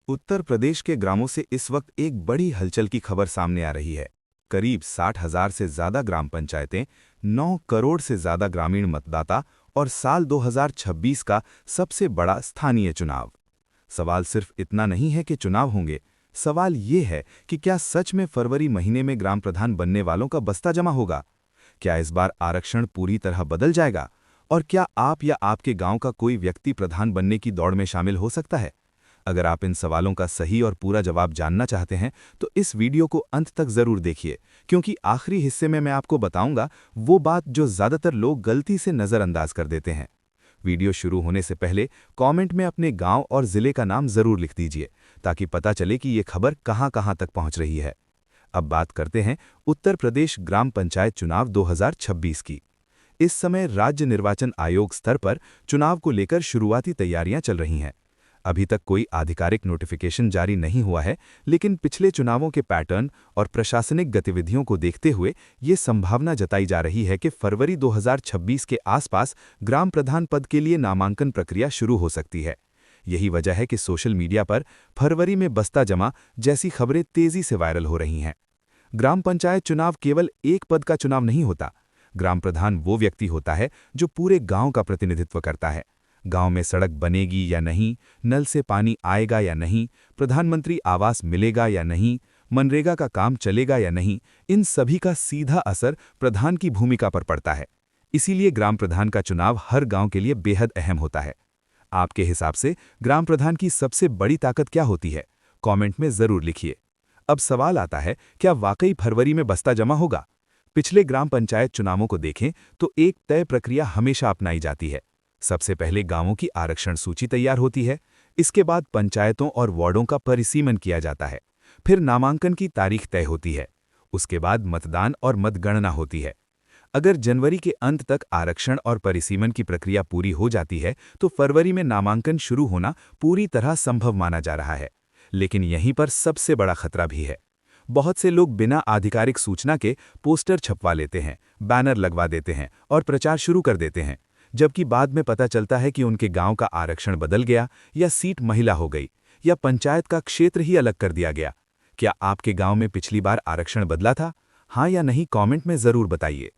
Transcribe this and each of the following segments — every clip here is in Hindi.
उत्तर प्रदेश के ग्रामों से इस वक्त एक बड़ी हलचल की खबर सामने आ रही है। करीब 60,000 से ज्यादा ग्राम पंचायतें, 9 करोड़ से ज्यादा ग्रामीण मतदाता और साल 2026 का सबसे बड़ा स्थानीय चुनाव। सवाल सिर्फ इतना नहीं है कि चुनाव होंगे, सवाल ये है कि क्या सच में फरवरी महीने में ग्राम प्रधान बनने वालों का बस्ता जमा होगा? क्या इस बार आरक्षण पूरी तरह बदल जाएगा? और क्या आप या आपके गांव का कोई व्यक्ति प्रधान बनने की दौड़ में शामिल हो सकता है? अगर आप इन सवालों का सही और पूरा जवाब जानना चाहते हैं तो इस वीडियो को अंत तक जरूर देखिए, क्योंकि आखिरी हिस्से में मैं आपको बताऊंगा वो बात जो ज्यादातर लोग गलती से नजरअंदाज कर देते हैं। वीडियो शुरू होने से पहले कमेंट में अपने गांव और जिले का नाम जरूर लिख दीजिए, ताकि पता चले कि ये खबर कहां-कहां तक पहुंच रही है। अब बात करते हैं उत्तर प्रदेश ग्राम पंचायत चुनाव 2026 की। इस समय राज्य निर्वाचन आयोग स्तर पर चुनाव को लेकर शुरुआती तैयारियां चल रही हैं। अभी तक कोई आधिकारिक नोटिफिकेशन जारी नहीं हुआ है, लेकिन पिछले चुनावों के पैटर्न और प्रशासनिक गतिविधियों को देखते हुए ये संभावना जताई जा रही है कि फरवरी 2026 के आसपास ग्राम प्रधान पद के लिए नामांकन प्रक्रिया शुरू हो सकती है। यही वजह है कि सोशल मीडिया पर फरवरी में बस्ता जमा जैसी खबरें तेजी से वायरल हो रही हैं। ग्राम पंचायत चुनाव केवल एक पद का चुनाव नहीं होता। ग्राम प्रधान वो व्यक्ति होता है जो पूरे गांव का प्रतिनिधित्व करता है। गांव में सड़क बनेगी या नहीं, नल से पानी आएगा या नहीं, प्रधानमंत्री आवास मिलेगा या नहीं, मनरेगा का काम चलेगा या नहीं, इन सभी का सीधा असर प्रधान की भूमिका पर पड़ता है। इसीलिए ग्राम प्रधान का चुनाव हर गांव के लिए बेहद अहम होता है। आपके हिसाब से ग्राम प्रधान की सबसे बड़ी ताकत क्या होती है? कमेंट में जरूर लिखिए। अब सवाल आता है, क्या वाकई फरवरी में बस्ता जमा होगा? पिछले ग्राम पंचायत चुनावों को देखें तो एक तय प्रक्रिया हमेशा अपनाई जाती है। सबसे पहले गांवों की आरक्षण सूची तैयार होती है, इसके बाद पंचायतों और वार्डों का परिसीमन किया जाता है, फिर नामांकन की तारीख तय होती है, उसके बाद मतदान और मतगणना होती है। अगर जनवरी के अंत तक आरक्षण और परिसीमन की प्रक्रिया पूरी हो जाती है तो फरवरी में नामांकन शुरू होना पूरी तरह संभव माना जा रहा है। लेकिन यहीं पर सबसे बड़ा खतरा भी है। बहुत से लोग बिना आधिकारिक सूचना के पोस्टर छपवा लेते हैं, बैनर लगवा देते हैं और प्रचार शुरू कर देते हैं, जबकि बाद में पता चलता है कि उनके गांव का आरक्षण बदल गया या सीट महिला हो गई या पंचायत का क्षेत्र ही अलग कर दिया गया। क्या आपके गांव में पिछली बार आरक्षण बदला था? हाँ या नहीं, कमेंट में जरूर बताइए।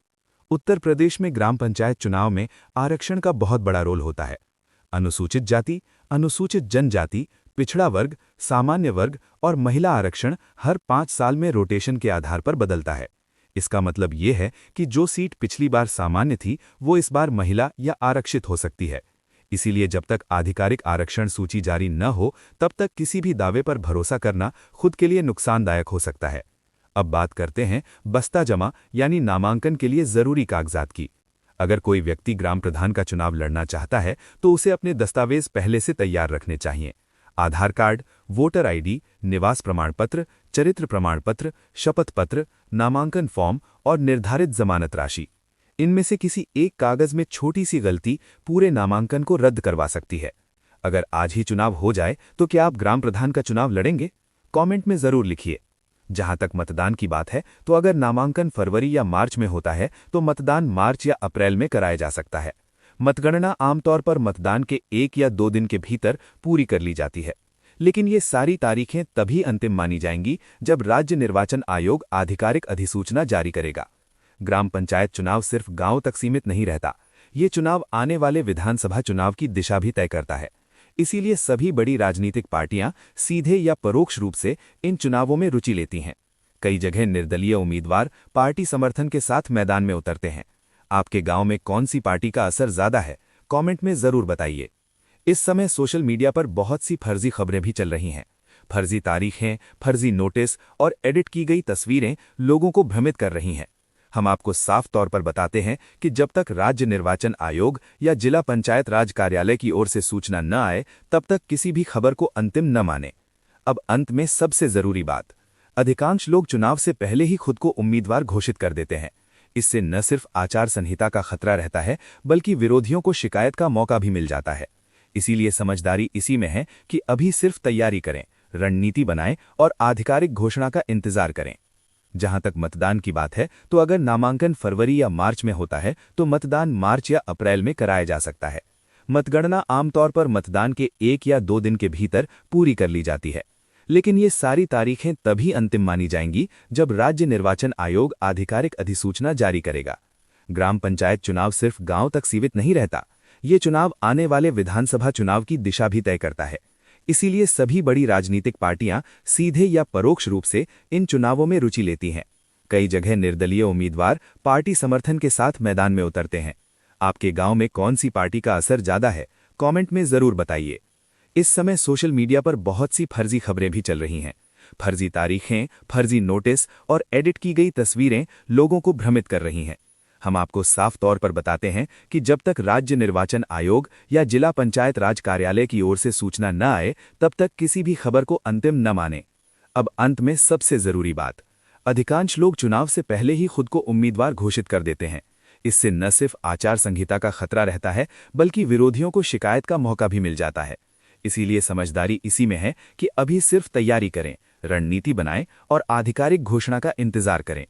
उत्तर प्रदेश में ग्राम पंचायत चुनाव में आरक्षण का बहुत बड़ा रोल होता है। अनुसूचित जाति, अनुसूचित जनजाति, पिछड़ा वर्ग, सामान्य वर्ग और महिला आरक्षण हर 5 साल में रोटेशन के आधार पर बदलता है। इसका मतलब ये है कि जो सीट पिछली बार सामान्य थी वो इस बार महिला या आरक्षित हो सकती है। इसीलिए जब तक आधिकारिक आरक्षण सूची जारी न हो तब तक किसी भी दावे पर भरोसा करना खुद के लिए नुकसानदायक हो सकता है। अब बात करते हैं बस्ता जमा यानी नामांकन के लिए जरूरी कागजात की। अगर कोई व्यक्ति ग्राम प्रधान का चुनाव लड़ना चाहता है तो उसे अपने दस्तावेज पहले से तैयार रखने चाहिए। आधार कार्ड, वोटर आईडी, निवास प्रमाण पत्र, चरित्र प्रमाण पत्र, शपथ पत्र, नामांकन फॉर्म और निर्धारित जमानत राशि। इनमें से किसी एक कागज में छोटी सी गलती पूरे नामांकन को रद्द करवा सकती है। अगर आज ही चुनाव हो जाए तो क्या आप ग्राम प्रधान का चुनाव लड़ेंगे? कमेंट में जरूर लिखिए। जहां तक मतदान की बात है तो अगर नामांकन फरवरी या मार्च में होता है तो मतदान मार्च या अप्रैल में कराया जा सकता है। मतगणना आमतौर पर मतदान के 1 या 2 दिन के भीतर पूरी कर ली जाती है, लेकिन ये सारी तारीखें तभी अंतिम मानी जाएंगी जब राज्य निर्वाचन आयोग आधिकारिक अधिसूचना जारी करेगा। ग्राम पंचायत चुनाव सिर्फ गांव तक सीमित नहीं रहता, ये चुनाव आने वाले विधानसभा चुनाव की दिशा भी तय करता है। इसीलिए सभी बड़ी राजनीतिक पार्टियां सीधे या परोक्ष रूप से इन चुनावों में रुचि लेती हैं। कई जगह निर्दलीय उम्मीदवार पार्टी समर्थन के साथ मैदान में उतरते हैं। आपके गांव में कौन सी पार्टी का असर ज्यादा है? कमेंट में जरूर बताइए। इस समय सोशल मीडिया पर बहुत सी फर्जी खबरें भी चल रही हैं। फर्जी तारीखें, फर्जी नोटिस और एडिट की गई तस्वीरें लोगों को भ्रमित कर रही हैं। हम आपको साफ तौर पर बताते हैं कि जब तक राज्य निर्वाचन आयोग या जिला पंचायत राज कार्यालय की ओर से सूचना न आए तब तक किसी भी खबर को अंतिम न माने। अब अंत में सबसे जरूरी बात, अधिकांश लोग चुनाव से पहले ही खुद को उम्मीदवार घोषित कर देते हैं। इससे न सिर्फ आचार संहिता का खतरा रहता है, बल्कि विरोधियों को शिकायत का मौका भी मिल जाता है। इसीलिए समझदारी इसी में है कि अभी सिर्फ तैयारी करें, रणनीति बनाएं और आधिकारिक घोषणा का इंतजार करें। जहां तक मतदान की बात है तो अगर नामांकन फरवरी या मार्च में होता है तो मतदान मार्च या अप्रैल में कराया जा सकता है। मतगणना आमतौर पर मतदान के 1 या 2 दिन के भीतर पूरी कर ली जाती है, लेकिन ये सारी तारीखें तभी अंतिम मानी जाएंगी जब राज्य निर्वाचन आयोग आधिकारिक अधिसूचना जारी करेगा। ग्राम पंचायत चुनाव सिर्फ गांव तक सीमित नहीं रहता, ये चुनाव आने वाले विधानसभा चुनाव की दिशा भी तय करता है। इसीलिए सभी बड़ी राजनीतिक पार्टियां सीधे या परोक्ष रूप से इन चुनावों में रुचि लेती हैं। कई जगह निर्दलीय उम्मीदवार पार्टी समर्थन के साथ मैदान में उतरते हैं। आपके गांव में कौन सी पार्टी का असर ज्यादा है, कमेंट में जरूर बताइए। इस समय सोशल मीडिया पर बहुत सी फर्जी खबरें भी चल रही हैं। फर्जी तारीखें, फर्जी नोटिस और एडिट की गई तस्वीरें लोगों को भ्रमित कर रही हैं। हम आपको साफ तौर पर बताते हैं कि जब तक राज्य निर्वाचन आयोग या जिला पंचायत राज कार्यालय की ओर से सूचना न आए, तब तक किसी भी खबर को अंतिम न मानें। अब अंत में सबसे जरूरी बात, अधिकांश लोग चुनाव से पहले ही खुद को उम्मीदवार घोषित कर देते हैं। इससे न सिर्फ आचार संहिता का खतरा रहता है, बल्कि विरोधियों को शिकायत का मौका भी मिल जाता है। इसीलिए समझदारी इसी में है कि अभी सिर्फ तैयारी करें, रणनीति बनाएं और आधिकारिक घोषणा का इंतजार करें।